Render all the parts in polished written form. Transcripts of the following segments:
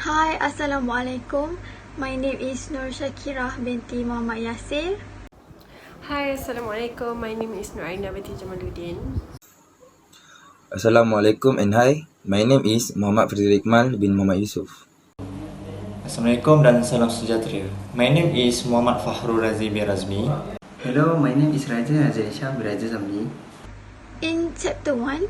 Hi, Assalamualaikum. My name is Nur Shakirah binti Muhammad Yasir. Hi, Assalamualaikum. My name is Nuraina binti Jamaluddin. Assalamualaikum and hi. My name is Muhammad Frizal Iqmal bin Muhammad Yusof. Assalamualaikum dan salam sejahtera. My name is Muhammad Fahrul Razi bin Razmi. Hello, my name is Raja Azalisha bin Raja Zamli. In Chapter 1,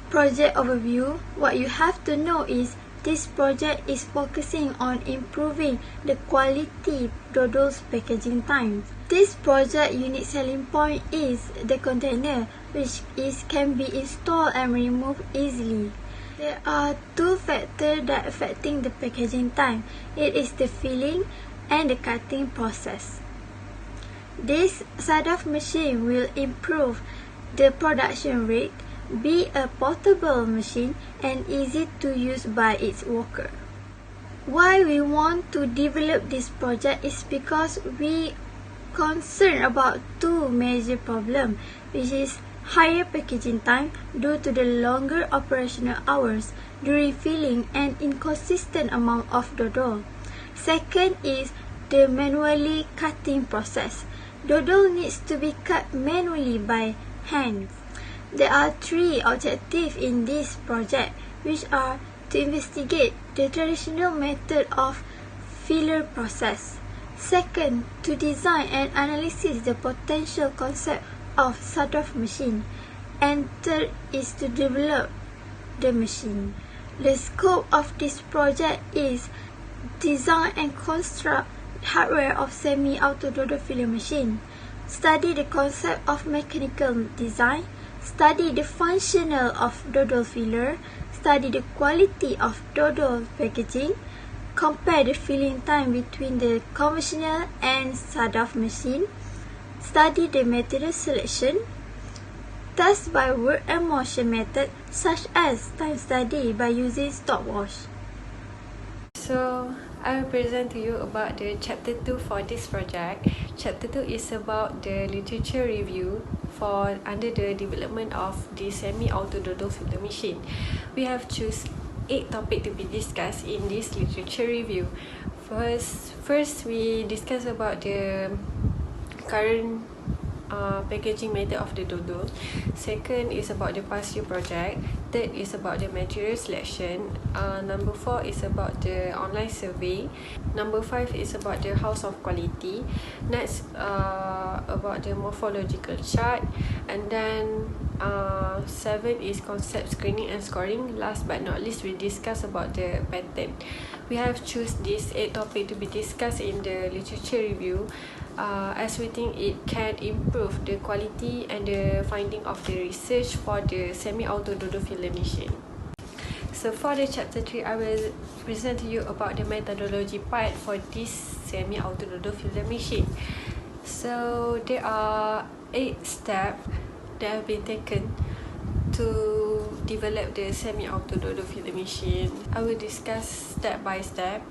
Project Overview, what you have to know is this project is focusing on improving the quality Dodol's packaging time. This project unique selling point is the container, which can be installed and removed easily. There are two factors that affecting the packaging time. It is the filling and the cutting process. This Sadaf machine will improve the production rate, be a portable machine and easy to use by its worker. Why we want to develop this project is because we concerned about two major problems, which is higher packaging time due to the longer operational hours during filling and inconsistent amount of dodol. Second is the manually cutting process. Dodol needs to be cut manually by hand. There are three objectives in this project, which are to investigate the traditional method of filler process. Second, to design and analyze the potential concept of Sadaf machine. And third is to develop the machine. The scope of this project is design and construct hardware of semi-auto dodol filler machine, study the concept of mechanical design, study the functional of dodol filler, study the quality of dodol packaging, compare the filling time between the conventional and Sadaf machine, study the material selection, test by word and motion method such as time study by using stopwatch. So, I will present to you about the Chapter 2 for this project. Chapter 2 is about the literature review for under the development of the semi-auto dodol filler machine. We have choose 8 topics to be discussed in this literature review. First we discuss about the current packaging method of the dodol. Second is about the pass-through project. Third is about the material selection. Number 4 is about the online survey. Number 5 is about the house of quality. Next, about the morphological chart. And then 7 is concept screening and scoring. Last but not least, we discuss about the pattern. We have choose these 8 topics to be discussed in the literature review, as we think it can improve the quality and the finding of the research for the semi-auto dodol filler machine. So for the chapter 3, I will present to you about the methodology part for this semi-auto dodol filler machine. So there are 8 steps that have been taken to develop the semi-auto dodol filler machine. I will discuss step by step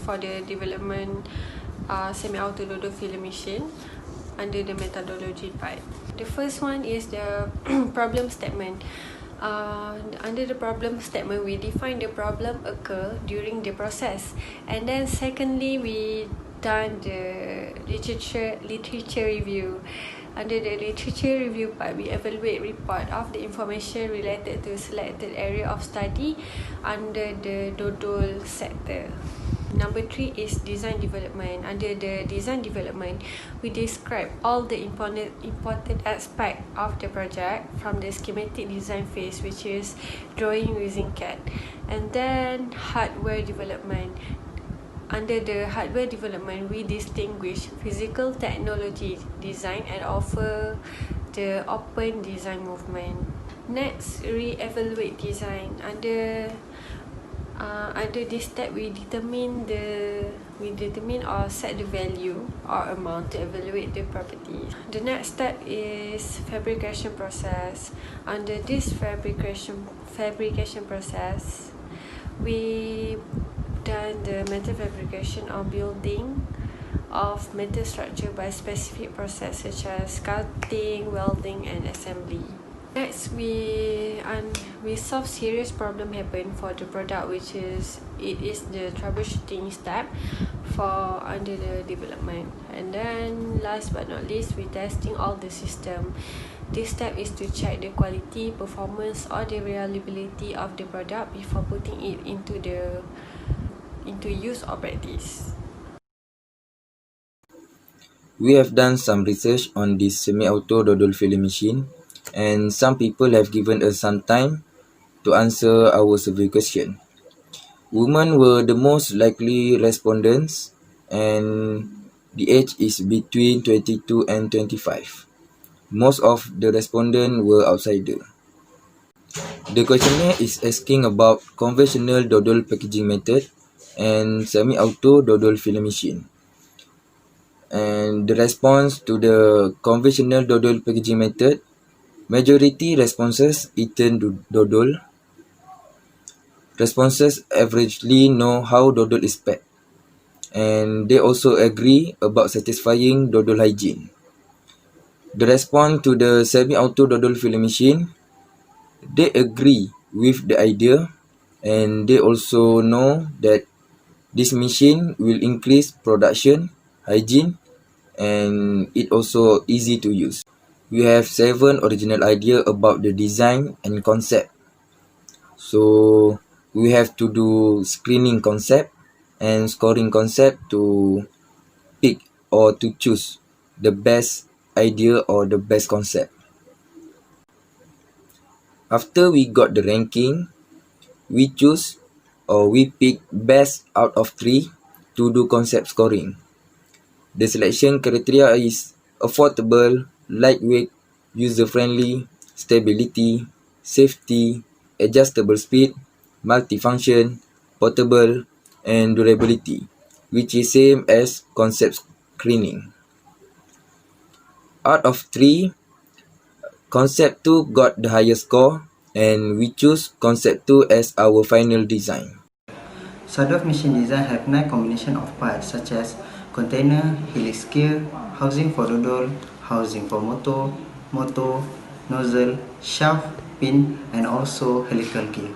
for the development semi-auto dodol filler machine under the methodology part. The first one is the problem statement. Under the problem statement, we define the problem occur during the process, and then secondly, we done the literature review. Under the literature review part, we evaluate report of the information related to selected area of study under the dodol sector. Number 3 is design development. Under the design development, we describe all the important aspect of the project from the schematic design phase, which is drawing using CAD, and then hardware development. Under the hardware development, we distinguish physical technology design and offer the open design movement. Next, re-evaluate design. Under this step, we determine or set the value or amount to evaluate the property. The next step is fabrication process. Under this fabrication process, we done the metal fabrication or building of metal structure by specific process such as cutting, welding, and assembly. Next, we solve serious problem happen for the product, which is the troubleshooting step for under the development. And then last but not least, we testing all the system. This step is to check the quality, performance, or the reliability of the product before putting it into use or practice. We have done some research on this semi-auto dodol filling machine, and some people have given us some time to answer our survey question. Women were the most likely respondents, and the age is between 22 and 25. Most of the respondents were outsider. The questionnaire is asking about conventional dodol packaging method and semi-auto dodol filling machine. And the response to the conventional dodol packaging method, majority responses eaten dodol. Responses averagely know how dodol is packed, and they also agree about satisfying dodol hygiene. The response to the semi-auto dodol filling machine, they agree with the idea, and they also know that this machine will increase production, hygiene, and it also easy to use. We have 7 original ideas about the design and concept. So we have to do screening concept and scoring concept to pick or to choose the best idea or the best concept. After we got the ranking, we choose or we pick best out of 3 to do concept scoring. The selection criteria is affordable, lightweight, user-friendly, stability, safety, adjustable speed, multifunction, portable, and durability, which is same as concept screening. Out of 3, concept 2 got the highest score, and we choose concept 2 as our final design. Sawed-off machine design have 9 combination of parts such as container, helix gear, housing for dodol, housing for motor, nozzle, shaft, pin, and also helical gear.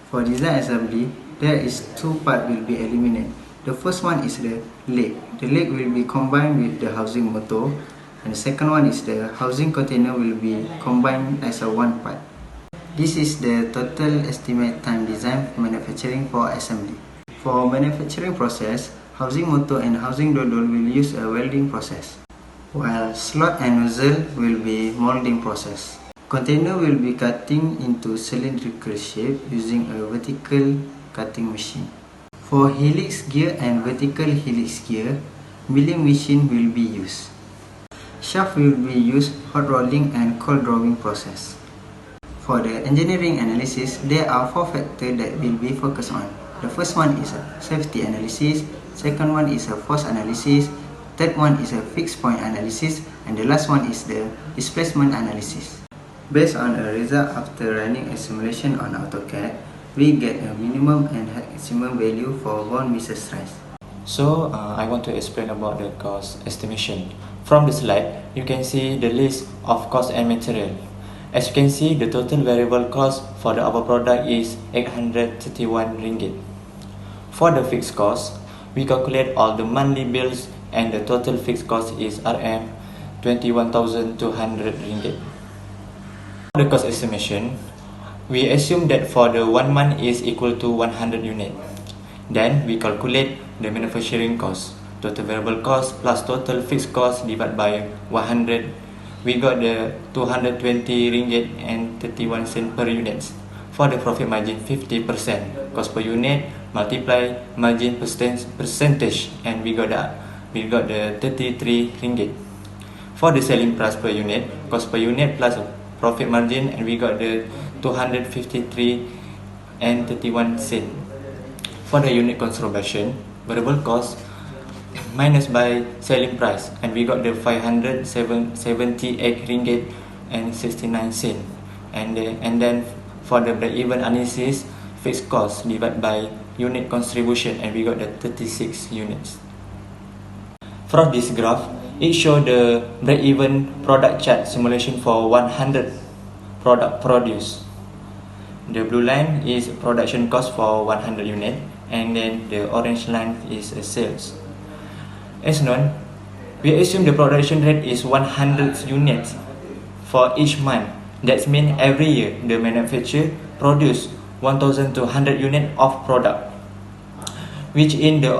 For design assembly, there is 2 parts will be eliminated. The first one is the leg. The leg will be combined with the housing motor, and the second one is the housing container will be combined as a one part. This is the total estimate time design manufacturing for assembly. For manufacturing process, housing motor and housing dodol will use a welding process, while slot and nozzle will be molding process. Container will be cutting into cylindrical shape using a vertical cutting machine. For helix gear and vertical helix gear, milling machine will be used. Shaft will be used hot rolling and cold drawing process. For the engineering analysis, there are 4 factors that will be focused on. The first one is a safety analysis, second one is a force analysis, third one is a fixed point analysis, and the last one is the displacement analysis. Based on a result after running a simulation on AutoCAD, we get a minimum and maximum value for bond misses rise. So, I want to explain about the cost estimation. From the slide, you can see the list of cost and material. As you can see, the total variable cost for our product is 831 ringgit. For the fixed cost, we calculate all the monthly bills and the total fixed cost is Rm 21,200 ringgit. For the cost estimation, we assume that for the 1 month is equal to 100 unit. Then we calculate the manufacturing cost, total variable cost plus total fixed cost divided by 100. We got the 220 ringgit and 31 cent per unit. For the profit margin 50%, cost per unit multiply margin percentage, and we got the 33 ringgit. For the selling price per unit, cost per unit plus profit margin, and we got the 253 and 31 cent. For the unit conservation, variable cost minus by selling price, and we got the 578 ringgit and 69 cent. And then for the break-even analysis, fixed cost divided by unit contribution, and we got the 36 units. From this graph, It shows the break-even product chart simulation for 100 product produced. The blue line is production cost for 100 unit, and then the orange line is sales. As known, we assume the production rate is 100 units for each month. That means every year the manufacturer produce 1,200 units of product, which in the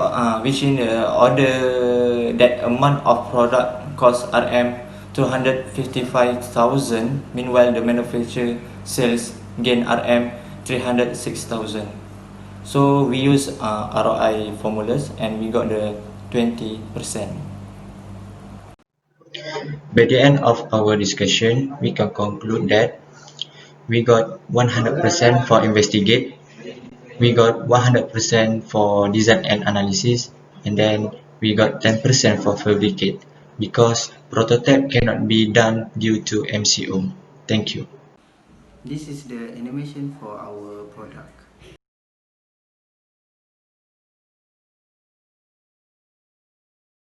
order that amount of product cost RM 255,000. Meanwhile, the manufacturer sales gain RM 306,000. So we use ROI formulas and we got the 20%. By the end of our discussion, we can conclude that we got 100% for investigate, we got 100% for design and analysis, and then we got 10% for fabricate because prototype cannot be done due to MCO. Thank you. This is the animation for our product.